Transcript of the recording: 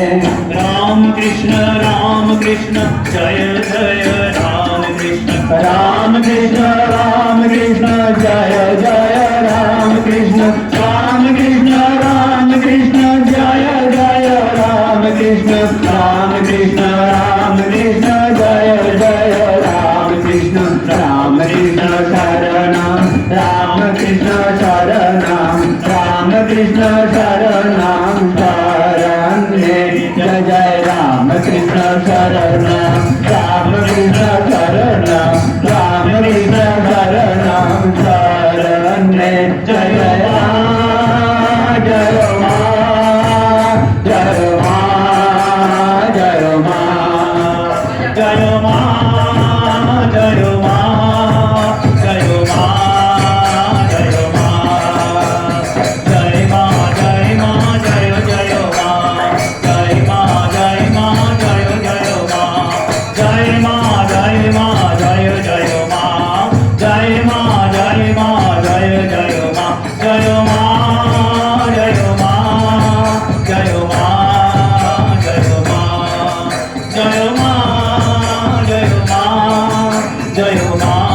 राम कृष्ण जय जय राम कृष्ण जय जय राम कृष्ण जय जय राम कृष्ण जय जय राम कृष्ण राम कृष्ण शरणं शरण्ये जय जय राम कृष्ण शरणं शरण्ये जय जय जय मा